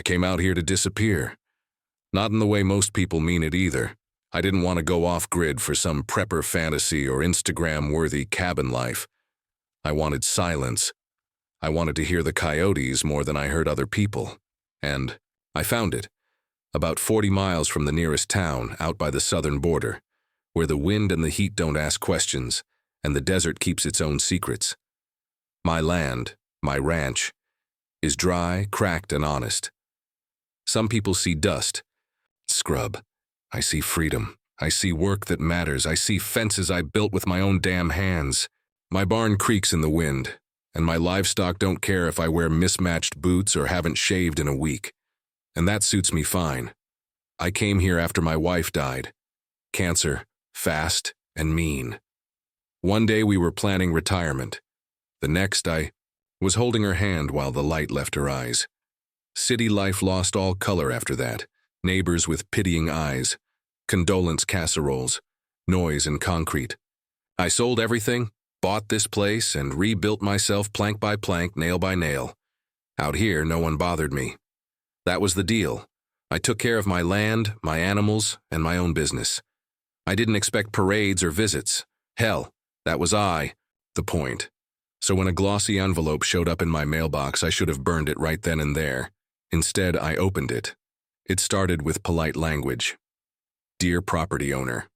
I came out here to disappear. Not in the way most people mean it either. I didn't want to go off-grid for some prepper fantasy or Instagram-worthy cabin life. I wanted silence. I wanted to hear the coyotes more than I heard other people. And I found it, about 40 miles from the nearest town, out by the southern border, where the wind and the heat don't ask questions, and the desert keeps its own secrets. My land, my ranch, is dry, cracked, and honest. Some people see dust. Scrub. I see freedom. I see work that matters. I see fences I built with my own damn hands. My barn creaks in the wind, and my livestock don't care if I wear mismatched boots or haven't shaved in a week. And that suits me fine. I came here after my wife died. Cancer, fast, and mean. One day we were planning retirement. The next I was holding her hand while the light left her eyes. City life lost all color after that. Neighbors with pitying eyes, condolence casseroles, noise and concrete. I sold everything, bought this place, and rebuilt myself plank by plank, nail by nail. Out here, no one bothered me. That was the deal. I took care of my land, my animals, and my own business. I didn't expect parades or visits. Hell, that was the point. So when a glossy envelope showed up in my mailbox, I should have burned it right then and there. Instead, I opened it. It started with polite language. Dear property owner.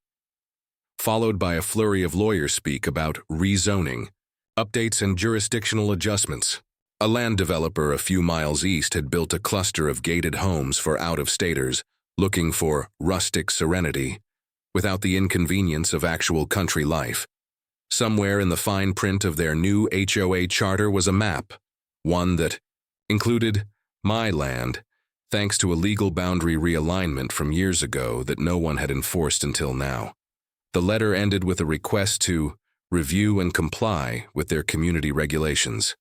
Followed by a flurry of lawyer speak about rezoning, updates and jurisdictional adjustments. A land developer a few miles east had built a cluster of gated homes for out-of-staters looking for rustic serenity, without the inconvenience of actual country life. Somewhere in the fine print of their new HOA charter was a map, one that included my land, thanks to a legal boundary realignment from years ago that no one had enforced until now. The letter ended with a request to review and comply with their community regulations.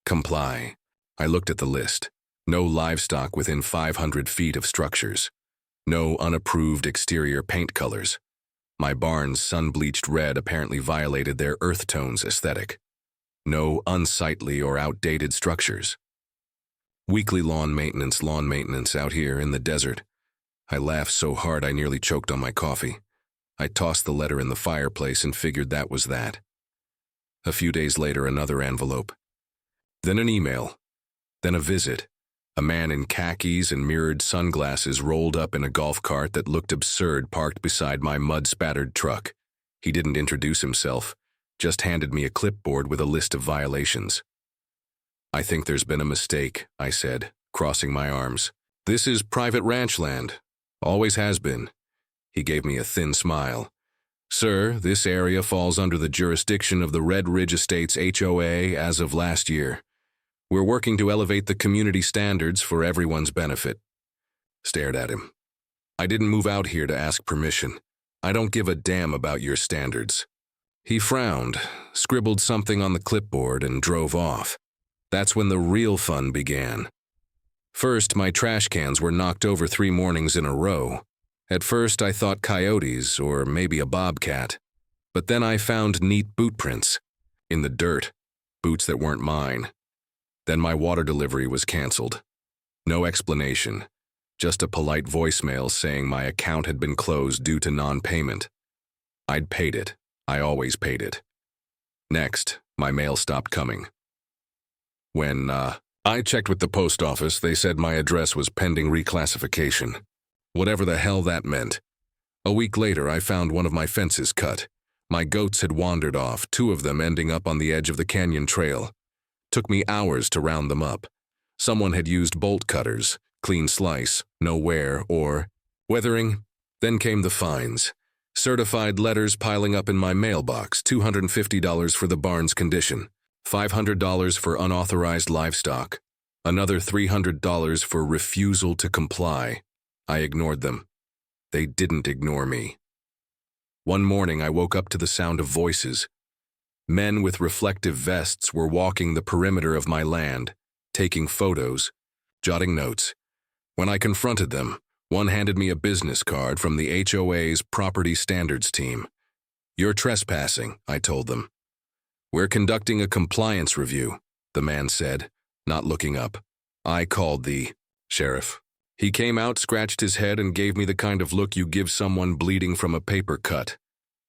Comply. I looked at the list. No livestock within 500 feet of structures. No unapproved exterior paint colors. My barn's sun-bleached red apparently violated their earth tones aesthetic. No unsightly or outdated structures. Weekly lawn maintenance out here in the desert. I laughed so hard I nearly choked on my coffee. I tossed the letter in the fireplace and figured that was that. A few days later, another envelope. Then an email. Then a visit. A man in khakis and mirrored sunglasses rolled up in a golf cart that looked absurd parked beside my mud-spattered truck. He didn't introduce himself, just handed me a clipboard with a list of violations. I think there's been a mistake, I said, crossing my arms. This is private ranch land. Always has been. He gave me a thin smile. Sir, this area falls under the jurisdiction of the Red Ridge Estates HOA as of last year. We're working to elevate the community standards for everyone's benefit. Stared at him. I didn't move out here to ask permission. I don't give a damn about your standards. He frowned, scribbled something on the clipboard, and drove off. That's when the real fun began. First, my trash cans were knocked over 3 mornings in a row. At first, I thought coyotes or maybe a bobcat. But then I found neat boot prints. In the dirt. Boots that weren't mine. Then my water delivery was canceled. No explanation. Just a polite voicemail saying my account had been closed due to non-payment. I'd paid it. I always paid it. Next, my mail stopped coming. When I checked with the post office, they said my address was pending reclassification. Whatever the hell that meant. A week later, I found one of my fences cut. My goats had wandered off, 2 of them ending up on the edge of the canyon trail. Took me hours to round them up. Someone had used bolt cutters, clean slice, no wear, or weathering. Then came the fines. Certified letters piling up in my mailbox, $250 for the barn's condition. $500 for unauthorized livestock, another $300 for refusal to comply. I ignored them. They didn't ignore me. One morning I woke up to the sound of voices. Men with reflective vests were walking the perimeter of my land, taking photos, jotting notes. When I confronted them, one handed me a business card from the HOA's Property Standards team. "You're trespassing," I told them. "We're conducting a compliance review," the man said, not looking up. I called the Sheriff. He came out, scratched his head, and gave me the kind of look you give someone bleeding from a paper cut.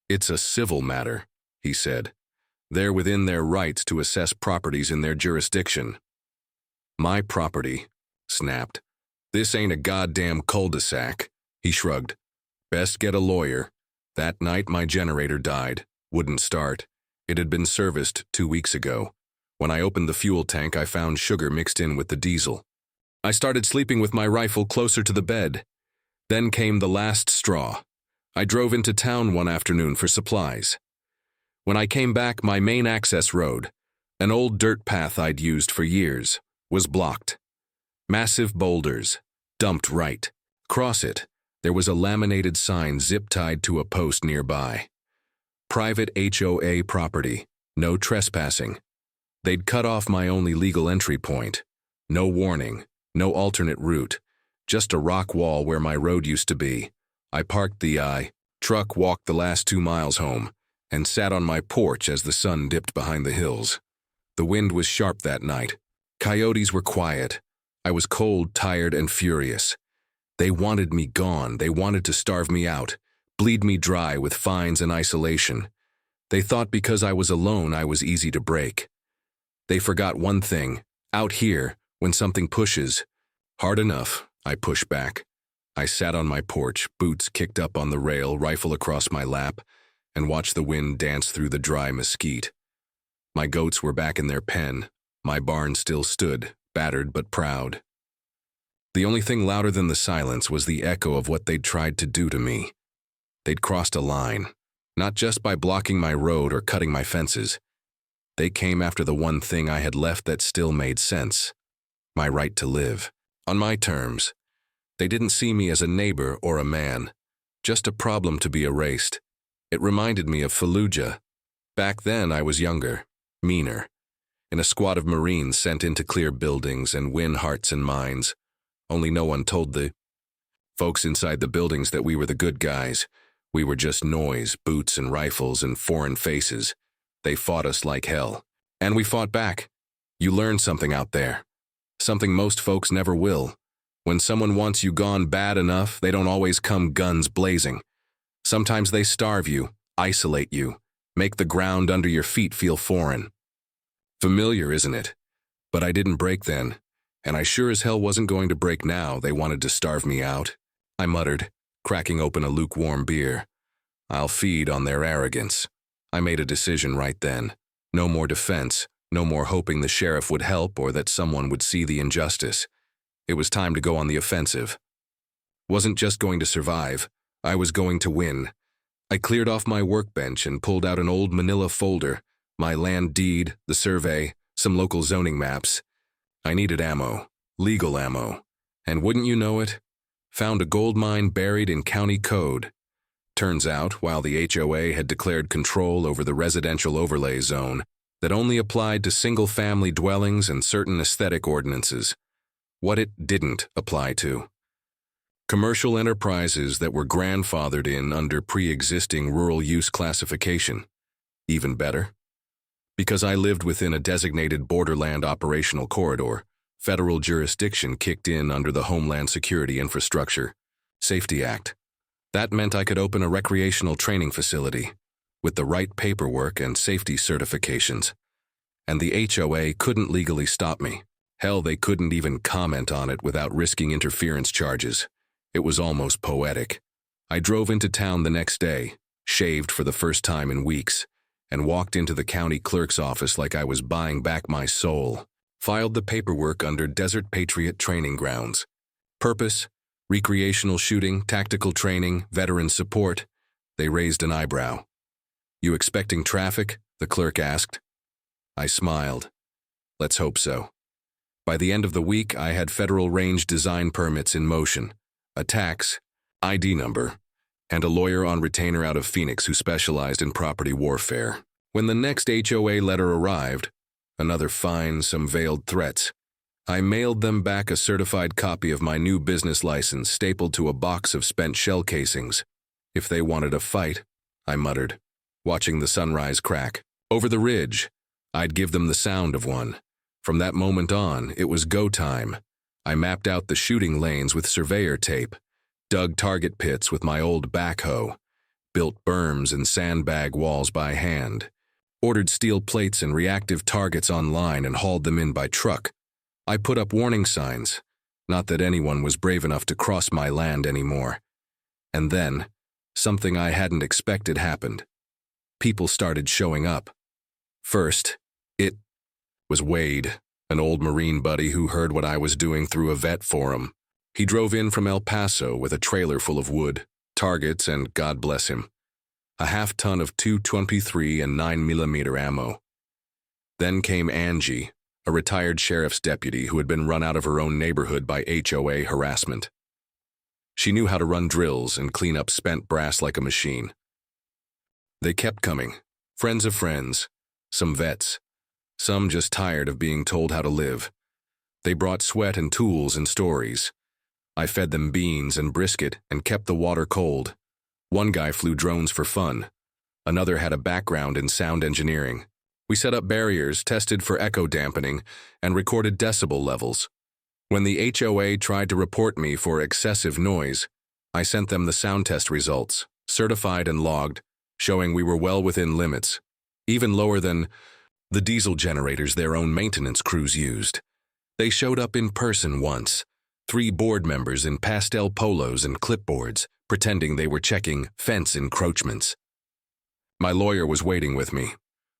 It's a civil matter, he said. They're within their rights to assess properties in their jurisdiction. My property, snapped. This ain't a goddamn cul-de-sac, he shrugged. Best get a lawyer. That night my generator died, wouldn't start. It had been serviced 2 weeks ago. When I opened the fuel tank, I found sugar mixed in with the diesel. I started sleeping with my rifle closer to the bed. Then came the last straw. I drove into town one afternoon for supplies. When I came back, my main access road, an old dirt path I'd used for years, was blocked. Massive boulders, dumped right. Across it, there was a laminated sign zip-tied to a post nearby. Private HOA property, no trespassing. They'd cut off my only legal entry point. No warning, no alternate route, just a rock wall where my road used to be. I parked the truck, walked the last 2 miles home, and sat on my porch as the sun dipped behind the hills. The wind was sharp that night. Coyotes were quiet. I was cold, tired, and furious. They wanted me gone. They wanted to starve me out, bleed me dry with fines and isolation. They thought because I was alone, I was easy to break. They forgot one thing. Out here, when something pushes hard enough, I push back. I sat on my porch, boots kicked up on the rail, rifle across my lap, and watched the wind dance through the dry mesquite. My goats were back in their pen. My barn still stood, battered but proud. The only thing louder than the silence was the echo of what they'd tried to do to me. They'd crossed a line, not just by blocking my road or cutting my fences. They came after the one thing I had left that still made sense, my right to live, on my terms. They didn't see me as a neighbor or a man, just a problem to be erased. It reminded me of Fallujah. Back then I was younger, meaner, in a squad of Marines sent in to clear buildings and win hearts and minds. Only no one told the folks inside the buildings that we were the good guys. We were just noise, boots and rifles and foreign faces. They fought us like hell. And we fought back. You learn something out there. Something most folks never will. When someone wants you gone bad enough, they don't always come guns blazing. Sometimes they starve you, isolate you, make the ground under your feet feel foreign. Familiar, isn't it? But I didn't break then, and I sure as hell wasn't going to break now. They wanted to starve me out. I muttered, cracking open a lukewarm beer. I'll feed on their arrogance. I made a decision right then. No more defense, no more hoping the sheriff would help or that someone would see the injustice. It was time to go on the offensive. Wasn't just going to survive, I was going to win. I cleared off my workbench and pulled out an old manila folder, my land deed, the survey, some local zoning maps. I needed ammo, legal ammo, and wouldn't you know it, found a gold mine buried in county code. Turns out, while the HOA had declared control over the residential overlay zone that only applied to single-family dwellings and certain aesthetic ordinances, what it didn't apply to. Commercial enterprises that were grandfathered in under pre-existing rural use classification. Even better. Because I lived within a designated borderland operational corridor, federal jurisdiction kicked in under the Homeland Security Infrastructure Safety Act. That meant I could open a recreational training facility with the right paperwork and safety certifications. And the HOA couldn't legally stop me. Hell, they couldn't even comment on it without risking interference charges. It was almost poetic. I drove into town the next day, shaved for the first time in weeks, and walked into the county clerk's office like I was buying back my soul. Filed the paperwork under Desert Patriot Training Grounds. Purpose: recreational shooting, tactical training, veteran support. They raised an eyebrow. You expecting traffic? The clerk asked. I smiled. Let's hope so. By the end of the week, I had federal range design permits in motion, a tax, ID number, and a lawyer on retainer out of Phoenix who specialized in property warfare. When the next HOA letter arrived, another fine, some veiled threats, I mailed them back a certified copy of my new business license stapled to a box of spent shell casings. If they wanted a fight, I muttered, watching the sunrise crack. Over the ridge, I'd give them the sound of one. From that moment on, it was go time. I mapped out the shooting lanes with surveyor tape, dug target pits with my old backhoe, built berms and sandbag walls by hand, ordered steel plates and reactive targets online and hauled them in by truck. I put up warning signs, not that anyone was brave enough to cross my land anymore. And then, something I hadn't expected happened. People started showing up. First, it was Wade, an old Marine buddy who heard what I was doing through a vet forum. He drove in from El Paso with a trailer full of wood, targets, and God bless him, a half-ton of .223 and 9mm ammo. Then came Angie, a retired sheriff's deputy who had been run out of her own neighborhood by HOA harassment. She knew how to run drills and clean up spent brass like a machine. They kept coming, friends of friends, some vets, some just tired of being told how to live. They brought sweat and tools and stories. I fed them beans and brisket and kept the water cold. One guy flew drones for fun. Another had a background in sound engineering. We set up barriers, tested for echo dampening, and recorded decibel levels. When the HOA tried to report me for excessive noise, I sent them the sound test results, certified and logged, showing we were well within limits, even lower than the diesel generators their own maintenance crews used. They showed up in person once, 3 board members in pastel polos and clipboards, pretending they were checking fence encroachments. My lawyer was waiting with me.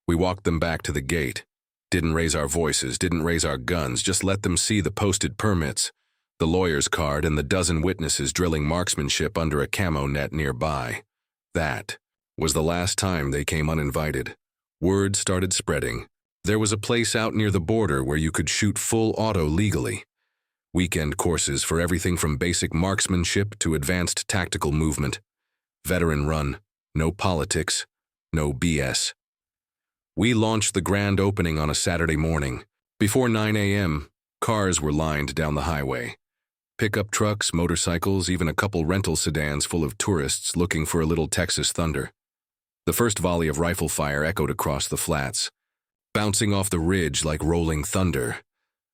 We walked them back to the gate. Didn't raise our voices, didn't raise our guns, just let them see the posted permits, the lawyer's card, and the dozen witnesses drilling marksmanship under a camo net nearby. That was the last time they came uninvited. Word started spreading. There was a place out near the border where you could shoot full auto legally. Weekend courses for everything from basic marksmanship to advanced tactical movement. Veteran run, no politics, no BS. We launched the grand opening on a Saturday morning. Before 9 a.m., cars were lined down the highway. Pickup trucks, motorcycles, even a couple rental sedans full of tourists looking for a little Texas thunder. The first volley of rifle fire echoed across the flats, bouncing off the ridge like rolling thunder.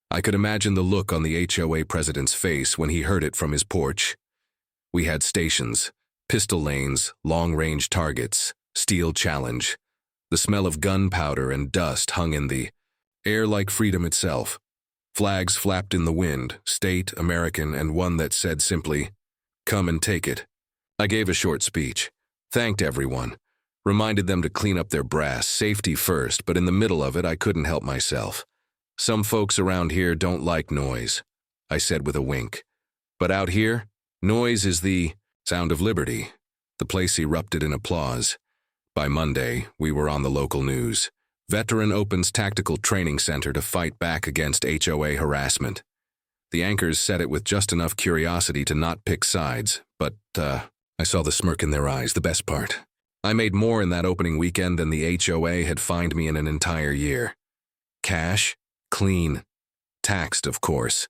I could imagine the look on the HOA president's face when he heard it from his porch. We had stations, pistol lanes, long-range targets, steel challenge. The smell of gunpowder and dust hung in the air like freedom itself. Flags flapped in the wind, state, American, and one that said simply, "Come and take it." I gave a short speech, thanked everyone, reminded them to clean up their brass, safety first, but in the middle of it I couldn't help myself. "Some folks around here don't like noise," I said with a wink. "But out here, noise is the sound of liberty." The place erupted in applause. By Monday, we were on the local news. Veteran opens tactical training center to fight back against HOA harassment. The anchors said it with just enough curiosity to not pick sides, but I saw the smirk in their eyes, the best part. I made more in that opening weekend than the HOA had fined me in an entire year. Cash, clean, taxed, of course.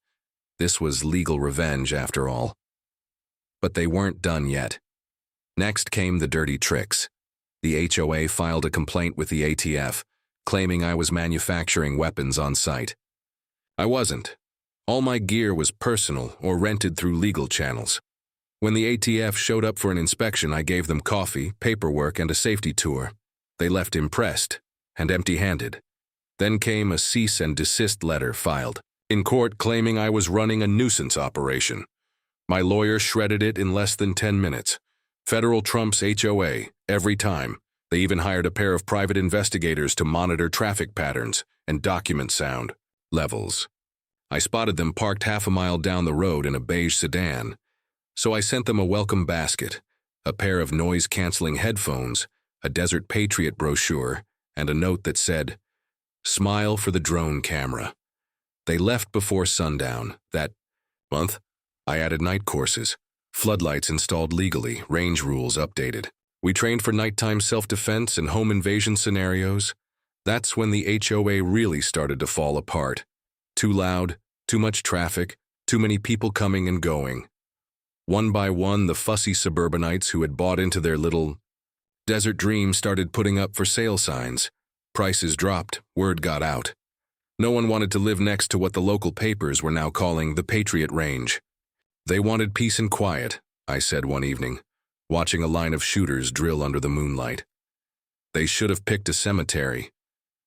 This was legal revenge, after all. But they weren't done yet. Next came the dirty tricks. The HOA filed a complaint with the ATF, claiming I was manufacturing weapons on site. I wasn't. All my gear was personal or rented through legal channels. When the ATF showed up for an inspection, I gave them coffee, paperwork, and a safety tour. They left impressed and empty-handed. Then came a cease and desist letter filed in court claiming I was running a nuisance operation. My lawyer shredded it in less than 10 minutes. Federal trumps HOA, every time. They even hired a pair of private investigators to monitor traffic patterns and document sound levels. I spotted them parked half a mile down the road in a beige sedan. So I sent them a welcome basket, a pair of noise-canceling headphones, a Desert Patriot brochure, and a note that said, "Smile for the drone camera." They left before sundown. That month, I added night courses. Floodlights installed legally, range rules updated. We trained for nighttime self-defense and home invasion scenarios. That's when the HOA really started to fall apart. Too loud, too much traffic, too many people coming and going. One by one, the fussy suburbanites who had bought into their little desert dream started putting up for sale signs. Prices dropped, word got out. No one wanted to live next to what the local papers were now calling the Patriot Range. They wanted peace and quiet, I said one evening, watching a line of shooters drill under the moonlight. They should have picked a cemetery.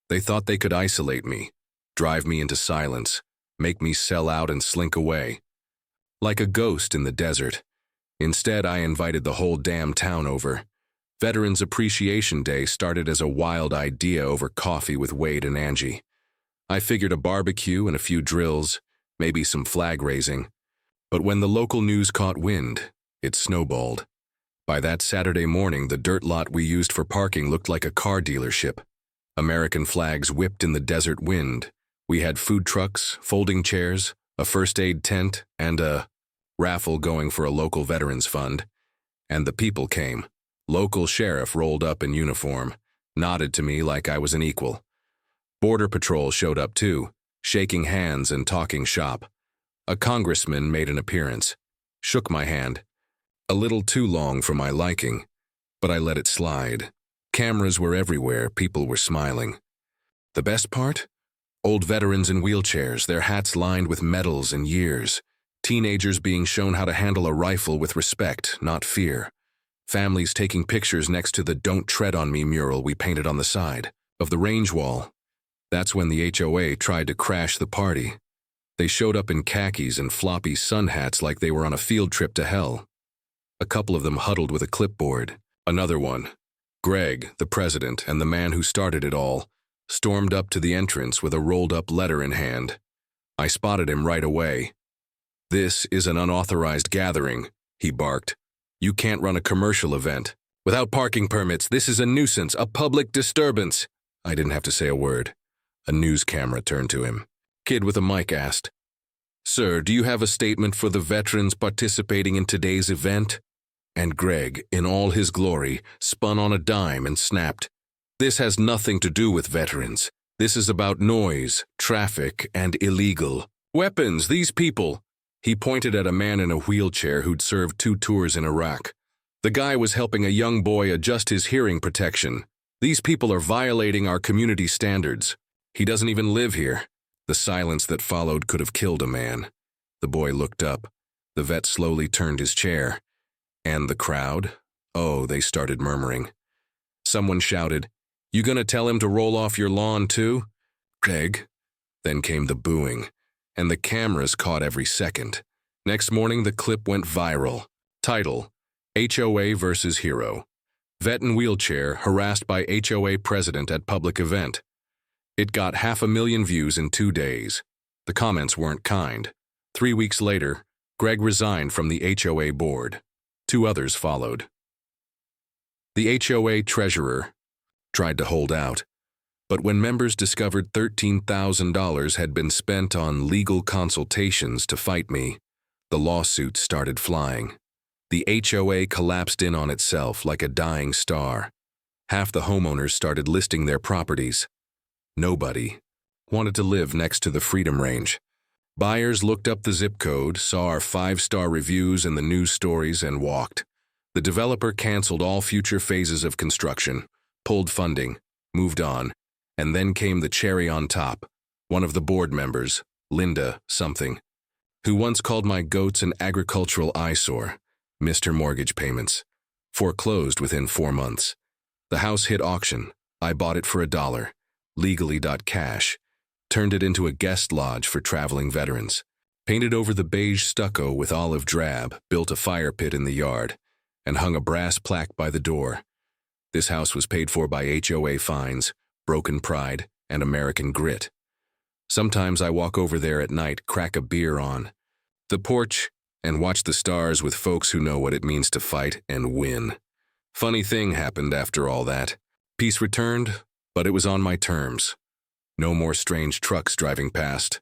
They thought they could isolate me, drive me into silence, make me sell out and slink away. Like a ghost in the desert. Instead, I invited the whole damn town over. Veterans Appreciation Day started as a wild idea over coffee with Wade and Angie. I figured a barbecue and a few drills, maybe some flag raising. But when the local news caught wind, it snowballed. By that Saturday morning, the dirt lot we used for parking looked like a car dealership. American flags whipped in the desert wind. We had food trucks, folding chairs, a first aid tent, and a raffle going for a local veterans fund. And the people came. Local sheriff rolled up in uniform, nodded to me like I was an equal. Border Patrol showed up too, shaking hands and talking shop. A congressman made an appearance, shook my hand. A little too long for my liking, but I let it slide. Cameras were everywhere, people were smiling. The best part? Old veterans in wheelchairs, their hats lined with medals and years. Teenagers being shown how to handle a rifle with respect, not fear. Families taking pictures next to the "Don't Tread on Me" mural we painted on the side of the range wall. That's when the HOA tried to crash the party. They showed up in khakis and floppy sun hats like they were on a field trip to hell. A couple of them huddled with a clipboard. Another one, Greg, the president and the man who started it all, stormed up to the entrance with a rolled-up letter in hand. I spotted him right away. "This is an unauthorized gathering," he barked. "You can't run a commercial event. Without parking permits, this is a nuisance, a public disturbance." I didn't have to say a word. A news camera turned to him. Kid with a mic asked, "Sir, do you have a statement for the veterans participating in today's event?" And Greg, in all his glory, spun on a dime and snapped, "This has nothing to do with veterans. This is about noise, traffic, and illegal weapons. These people." He pointed at a man in a wheelchair who'd served 2 tours in Iraq. The guy was helping a young boy adjust his hearing protection. "These people are violating our community standards. He doesn't even live here." The silence that followed could have killed a man. The boy looked up. The vet slowly turned his chair. And the crowd? Oh, they started murmuring. Someone shouted, "You gonna tell him to roll off your lawn too?" "Greg." Then came the booing, and the cameras caught every second. Next morning, the clip went viral. Title, HOA versus Hero. Vet in wheelchair harassed by HOA president at public event. It got 500,000 views in 2 days. The comments weren't kind. 3 weeks later, Greg resigned from the HOA board. 2 others followed. The HOA treasurer tried to hold out, but when members discovered $13,000 had been spent on legal consultations to fight me, the lawsuits started flying. The HOA collapsed in on itself like a dying star. Half the homeowners started listing their properties. Nobody wanted to live next to the Freedom Range. Buyers looked up the zip code, saw our 5-star reviews and the news stories, and walked. The developer canceled all future phases of construction, pulled funding, moved on, and then came the cherry on top. One of the board members, Linda something, who once called my goats an agricultural eyesore, missed her mortgage payments. Foreclosed within 4 months. The house hit auction. I bought it for $1. Legally .cash. Turned it into a guest lodge for traveling veterans. Painted over the beige stucco with olive drab, built a fire pit in the yard, and hung a brass plaque by the door. This house was paid for by HOA fines, broken pride, and American grit. Sometimes I walk over there at night, crack a beer on the porch, and watch the stars with folks who know what it means to fight and win. Funny thing happened after all that. Peace returned, but it was on my terms. No more strange trucks driving past.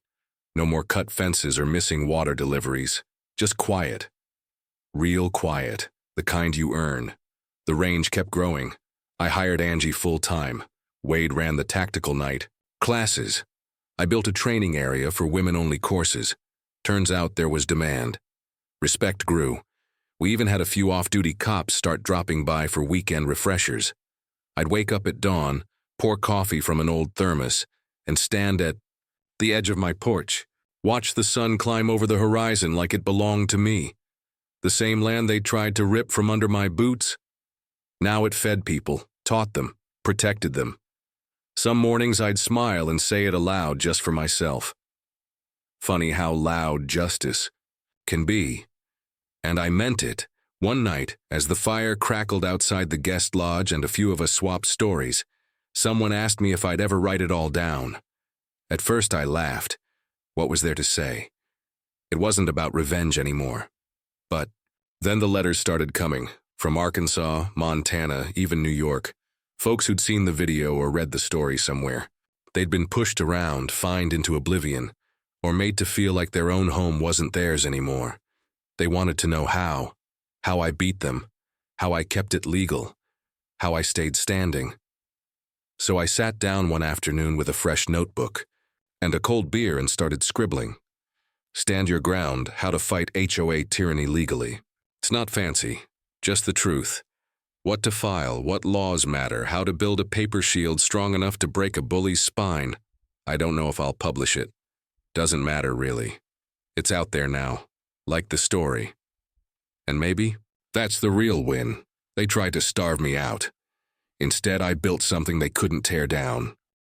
No more cut fences or missing water deliveries. Just quiet. Real quiet. The kind you earn. The range kept growing. I hired Angie full-time. Wade ran the tactical night. Classes. I built a training area for women-only courses. Turns out there was demand. Respect grew. We even had a few off-duty cops start dropping by for weekend refreshers. I'd wake up at dawn, pour coffee from an old thermos, and stand at the edge of my porch, watched the sun climb over the horizon like it belonged to me. The same land they tried to rip from under my boots. Now it fed people, taught them, protected them. Some mornings I'd smile and say it aloud just for myself. Funny how loud justice can be. And I meant it. One night, as the fire crackled outside the guest lodge and a few of us swapped stories, someone asked me if I'd ever write it all down. At first I laughed. What was there to say? It wasn't about revenge anymore. But then the letters started coming, from Arkansas, Montana, even New York. Folks who'd seen the video or read the story somewhere. They'd been pushed around, fined into oblivion, or made to feel like their own home wasn't theirs anymore. They wanted to know how I beat them, how I kept it legal, how I stayed standing. So I sat down one afternoon with a fresh notebook and a cold beer and started scribbling. Stand your ground, how to fight HOA tyranny legally. It's not fancy, just the truth. What to file, what laws matter, how to build a paper shield strong enough to break a bully's spine. I don't know if I'll publish it. Doesn't matter, really. It's out there now, like the story. And maybe that's the real win. They tried to starve me out. Instead, I built something they couldn't tear down.